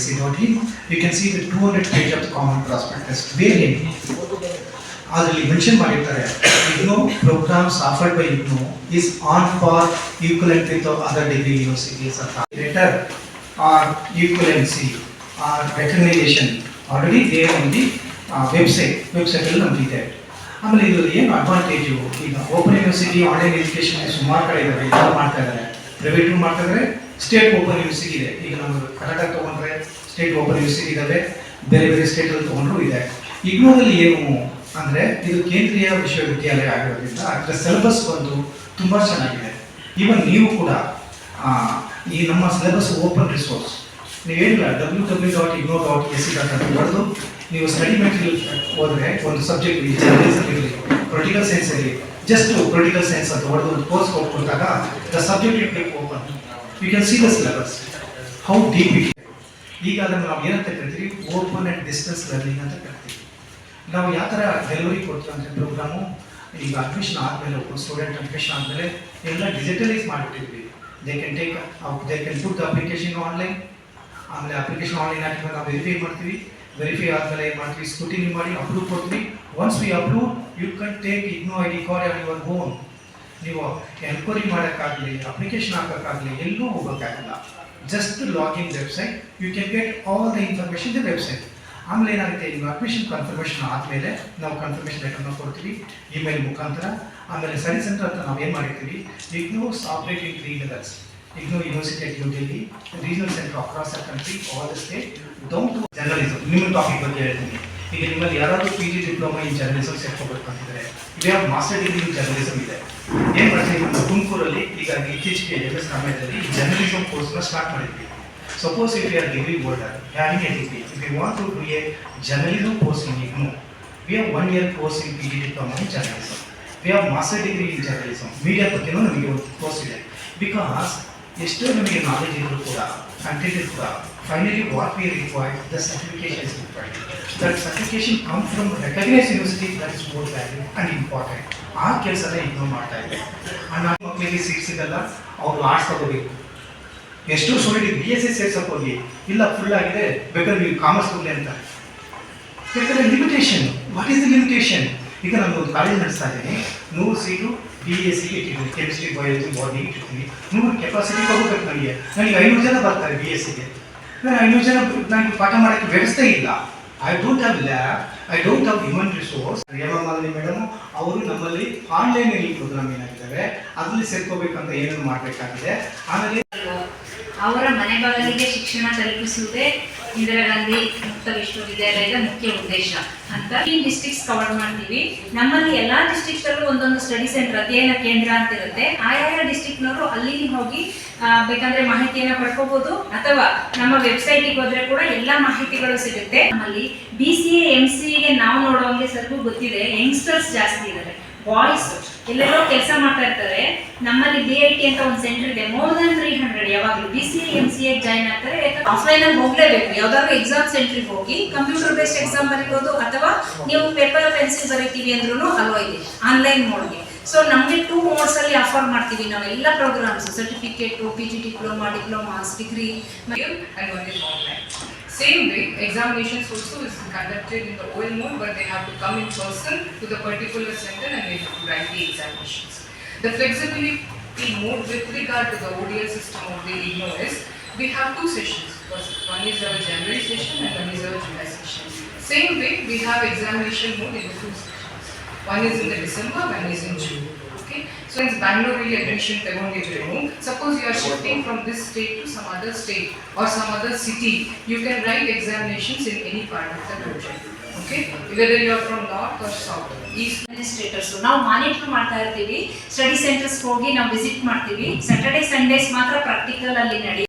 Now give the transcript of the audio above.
www.igno.ac.in. You can see the 200 page of the common prospectus. Wherein ಅದರಲ್ಲಿ mention ಮಾಡಿರ್ತಾರೆ IGNOU programs offered by IGNOU is on par equivalent with other degree universities ಅಂತ letter or equivalency or recognition already there on the website ಅಲ್ಲಿ ನಮ್ದಿದೆ. ಆಮೇಲೆ ಇದರಲ್ಲಿ ಏನು advantage, ಈಗ open university online education ಸುಮಾರು ಕಡೆ ಇದ್ದಾರೆ, ಎಲ್ಲ ಮಾಡ್ತಾ ಇದ್ದಾರೆ, ಪ್ರೈವೇಟು ಮಾಡ್ತಾ ಇದ್ದಾರೆ, ಸ್ಟೇಟ್ ಓಪನ್ ಯೂನಿವರ್ಸಿಟಿ ಇದೆ. ಈಗ ನಾವು ಕರ್ನಾಟಕ ತೊಗೊಂಡ್ರೆ ಸ್ಟೇಟ್ ಓಪನ್ ಯೂನಿವರ್ಸಿಟಿ ಇದ್ದಾವೆ, ಬೇರೆ ಬೇರೆ ಸ್ಟೇಟಲ್ಲಿ ತೊಗೊಂಡ್ರು ಇದೆ. IGNOದಲ್ಲಿ ಏನು ಅಂದರೆ ಇದು ಕೇಂದ್ರೀಯ ವಿಶ್ವವಿದ್ಯಾಲಯ ಆಗಿರೋದ್ರಿಂದ ಅದರ ಸಿಲೆಬಸ್ ಬಂದು ತುಂಬ ಚೆನ್ನಾಗಿದೆ. ಈವನ್ ನೀವು ಕೂಡ ಈ ನಮ್ಮ ಸಿಲೆಬಸ್ ಓಪನ್ ರಿಸೋರ್ಸ್ ನೀವು ಹೇಳಿಲ್ಲ www.igno.ac.in ಬರೆದು ನೀವು ಸ್ಟಡಿ ಮೆಟೀರಿಯಲ್ ಹೋದರೆ ಒಂದು ಸಬ್ಜೆಕ್ಟ್ ಜರ್ನಲಿಸಮ್ ಇರಲಿ, ಪೊಲಿಟಿಕಲ್ ಸೈನ್ಸ್ ಇರಲಿ, ಜಸ್ಟ್ ಪೊಲಿಟಿಕಲ್ ಸೈನ್ಸ್ ಅಂತ ಹೊಡೆದು ಒಂದು ಕೋರ್ಸ್ ಕೊಟ್ಟಾಗ the subject it be open, you can see the syllabus how deep it. ಈಗ ಅದನ್ನು ನಾವು ಏನಂತ ಕರಿತೀವಿ, ಓಪನ್ ಆ್ಯಂಡ್ ಡಿಸ್ಟೆನ್ಸ್ ಲರ್ನಿಂಗ್ ಅಂತ ಕರಿತೀವಿ. ನಾವು ಯಾವ ಥರ ಡೆಲಿವರಿ ಕೊಡ್ತೀವಿ ಅಂದರೆ ಪ್ರೋಗ್ರಾಮು, ಈಗ ಅಡ್ಮಿಷನ್ ಆದಮೇಲೆ ಸ್ಟೂಡೆಂಟ್ ಅಡ್ಮಿಷನ್ ಆದಮೇಲೆ ಎಲ್ಲ ಡಿಜಿಟಲೈಸ್ ಮಾಡಿಬಿಟ್ಟಿದ್ವಿ. They can put the application online. ಆಮೇಲೆ ಅಪ್ಲಿಕೇಶನ್ ಆನ್ಲೈನ್ ಹಾಕಿದ್ರೆ ನಾವು ವೆರಿಫೈ ಮಾಡ್ತೀವಿ, ವೆರಿಫೈ ಆದಮೇಲೆ ಏನು ಮಾಡ್ತೀವಿ, ಸ್ಕ್ರೂಟಿನಿ ಮಾಡಿ ಅಪ್ರೂವ್ ಕೊಡ್ತೀವಿ. Once we approve you can take IGNOU ID card on your own. ನೀವು ಎನ್ಕ್ವೈರಿ ಮಾಡೋಕ್ಕಾಗಲಿ, ಅಪ್ಲಿಕೇಶನ್ ಹಾಕೋಕ್ಕಾಗಲಿ ಎಲ್ಲೂ ಹೋಗೋಕ್ಕಾಗಲ್ಲ. Just login website, you can get all the information the website. ಆಮೇಲೆ ಏನಾಗುತ್ತೆ, ಈಗ ಅಡ್ಮಿಷನ್ ಕನ್ಫರ್ಮೇಷನ್ ಆದಮೇಲೆ ನಾವು ಕನ್ಫರ್ಮೇಷನ್ ಲೆಟರ್ನ ಕೊಡ್ತೀವಿ ಇಮೇಲ್ ಮುಖಾಂತರ. ಆಮೇಲೆ ಸ್ಟಡಿ ಸೆಂಟರ್ ಅಂತ ನಾವು ಏನು ಮಾಡಿರ್ತೀವಿ, IGNOU operate in 3 levels. IGNOU university at New Delhi, regional centre across the country, all the state, down to journalism. ನಿಮ್ಮ ಟಾಪಿಕ್ ಬಗ್ಗೆ ಹೇಳ್ತೀನಿ. ಈಗ ನಿಮ್ಮಲ್ಲಿ ಯಾರಾದರೂ PG ಡಿಪ್ಲೊಮಾ ಇನ್ ಜರ್ನಲಿಸಮ್ ಸೇರ್ಕೋಬೇಕಂತಿದ್ದಾರೆ, ಇದೇ ಮಾಸ್ಟರ್ ಡಿಗ್ರಿ ಇನ್ ಜರ್ನಲಿಸಮ್ ಇದೆ. ಏನು ಮಾಡ್ತೀವಿ, ನಮ್ಮ ತುಮಕೂರಲ್ಲಿ ಈಗ ಇತ್ತೀಚೆಗೆ MS ರಾಮಾಯಣದಲ್ಲಿ ಜರ್ನಲಿಸಮ್ ಕೋರ್ಸ್ನ ಸ್ಟಾರ್ಟ್ ಮಾಡಿದ್ವಿ. Suppose if you are degree holder, having a degree, if you want to do a journalism course in IGNOU, we have 1 year course in PG diploma in journalism. We have master degree in journalism. Media ಬಗ್ಗೆನೂ ನಮಗೆ ಒಂದು course ಇದೆ. Because ಎಷ್ಟೋ ನಮಗೆ knowledge ಇದ್ರೂ ಕೂಡ, content ಕೂಡ, finally what we require the certification is required. That certification come from recognise university, that is more value and important. ಆ ಕೆಲಸನ IGNOU ಮಾಡ್ತಾ ಇದೆ. ಆ್ಯಂಡ್ ಮಕ್ಕಳಿಗೆ ಸೀಟ್ ಸಿಗಲ್ಲ, ಅವರು ಆರ್ಟ್ಸ್ ತಗೋಬೇಕು. ಎಷ್ಟೋ ಸ್ಟೂಡೆಂಟ್ BSc ಸೇರ್ಸಕ್ಕೆ ಹೋಗಿ ಇಲ್ಲ ಫುಲ್ ಆಗಿದೆ, ಬೇಕಾದ್ರೆ ನೀವು ಕಾಮರ್ಸ್ ತಗೊಳ್ಳಿ ಅಂತ. ಬೇಕಾದ್ರೆ limitation, what is the limitation? ಈಗ ನಾನು ಒಂದು ಕಾಲೇಜ್ ನಡೆಸ್ತಾ ಇದ್ದೀನಿ, 100 ಸೀಟು BScಗೆ ಇಟ್ಟಿದ್ದೀನಿ, ಕೆಮಿಸ್ಟ್ರಿ, ಬಯಾಲಜಿ, ಬಾಡಿ ಇಟ್ಟಿರ್ತೀನಿ. 100 ಕೆಪಾಸಿಟಿ ತಗೋಬೇಕು. ನನಗೆ 500 ಜನ ಬರ್ತಾರೆ BScಗೆ. 500 ಜನ ನನಗೆ ಪಾಠ ಮಾಡೋಕ್ಕೆ ವ್ಯವಸ್ಥೆ ಇಲ್ಲ. I don't have lab, I don't have human resource. Hemamalini madam ಅವರು ನಮ್ಮಲ್ಲಿ ಆನ್ಲೈನಲ್ಲಿ ಪ್ರೋಗ್ರಾಮ್ ಏನಾಗಿದ್ದಾವೆ ಅದರಲ್ಲಿ ಸೇರ್ಕೋಬೇಕಂತ ಏನೇನು ಮಾಡಬೇಕಾಗಿದೆ. ಆಮೇಲೆ ಅವರ ಮನೆ ಬಾಗಿಲಿಗೆ ಶಿಕ್ಷಣ ತಲುಪಿಸುವುದೇ ಇಂದಿರಾ ಗಾಂಧಿ ಮುಕ್ತ ವಿಶ್ವವಿದ್ಯಾಲಯದ ಮುಖ್ಯ ಉದ್ದೇಶ ಅಂತ. ಈ ಡಿಸ್ಟ್ರಿಕ್ಟ್ಸ್ ಕವರ್ ಮಾಡ್ತೀವಿ. ನಮ್ಮಲ್ಲಿ ಎಲ್ಲಾ ಡಿಸ್ಟ್ರಿಕ್ಟ್ ಅಲ್ಲೂ ಒಂದೊಂದು ಸ್ಟಡಿ ಸೆಂಟರ್, ಅಧ್ಯಯನ ಕೇಂದ್ರ ಅಂತ ಇರುತ್ತೆ. ಆಯಾಯ ಡಿಸ್ಟ್ರಿಕ್ಟ್ನವರು ಅಲ್ಲಿ ಹೋಗಿ ಬೇಕಂದ್ರೆ ಮಾಹಿತಿಯನ್ನು ಪಡ್ಕೋಬಹುದು, ಅಥವಾ ನಮ್ಮ ವೆಬ್ಸೈಟಿಗೆ ಹೋದ್ರೆ ಕೂಡ ಎಲ್ಲಾ ಮಾಹಿತಿಗಳು ಸಿಗುತ್ತೆ. ನಮ್ಮಲ್ಲಿ BCA MCAಗೆ ನಾವು ನೋಡುವಂಗೆ ಸರ್ಗೂ ಗೊತ್ತಿದೆ, ಯಂಗ್ಸ್ಟರ್ಸ್ ಜಾಸ್ತಿ ಇದ್ದಾರೆ, ಬಾಯ್ಸ್ ಎಲ್ಲೆಲ್ಲೋ ಕೆಲಸ ಮಾಡ್ತಾ ಇರ್ತಾರೆ. ನಮ್ಮಲ್ಲಿ BIT ಅಂತ ಒಂದು ಸೆಂಟರ್ ಇದೆ, ಮೋರ್ ದನ್ 300 ಯಾವಾಗಲೂ BCA MCA ಜಾಯ್ನ್ ಆಗ್ತಾರೆ. ಆಫ್ಲೈನ್ ಅಲ್ಲಿ ಹೋಗ್ಲೇಬೇಕು, ಯಾವ್ದಾದ್ರು ಎಕ್ಸಾಮ್ ಸೆಂಟ್ರಿಗೆ ಹೋಗಿ ಕಂಪ್ಯೂಟರ್ ಬೇಸ್ಡ್ ಎಕ್ಸಾಮ್ ಬರೀಬಹುದು, ಅಥವಾ ನೀವು ಪೇಪರ್ ಪೆನ್ಸಿಲ್ ಬರೀತೀವಿ ಅಂದ್ರೂ ಅಲೋ ಇದೆ ಆನ್ಲೈನ್ ಮೋಡ್ಗೆ. ಸೊ ನಮಗೆ 2 ಮೋಡ್ಸ್ ಅಲ್ಲಿ ಆಫರ್ ಮಾಡ್ತೀವಿ ನಾವು ಎಲ್ಲ programmes, certificate, PG diploma, diplomas, degree, and one is online. Same way, examinations also is conducted in the OL mode, but they have to come in person to the particular center and they have to write the examinations. The flexibility mode with regard to the ODL system of the IGNOU is, we have 2 sessions. First, one is our January session and one is our July session. Same way, we have examination mode in the 2 sessions. One is in the December, one is in June. Okay, so in Bangalore admission ತಗೊಂಡಿದ್ರೇನು, suppose you are shifting from this state to some other state or some other city, you can write examinations in any part of the country. Okay, whether you are from north or south, east. Administrators ನಾವು monitor ಮಾಡ್ತಾ ಇರ್ತೀವಿ. Study centres ಹೋಗಿ ನಾವು visit ಮಾಡ್ತೀವಿ. Saturday Sundays ಮಾತ್ರ practical ಅಲ್ಲಿ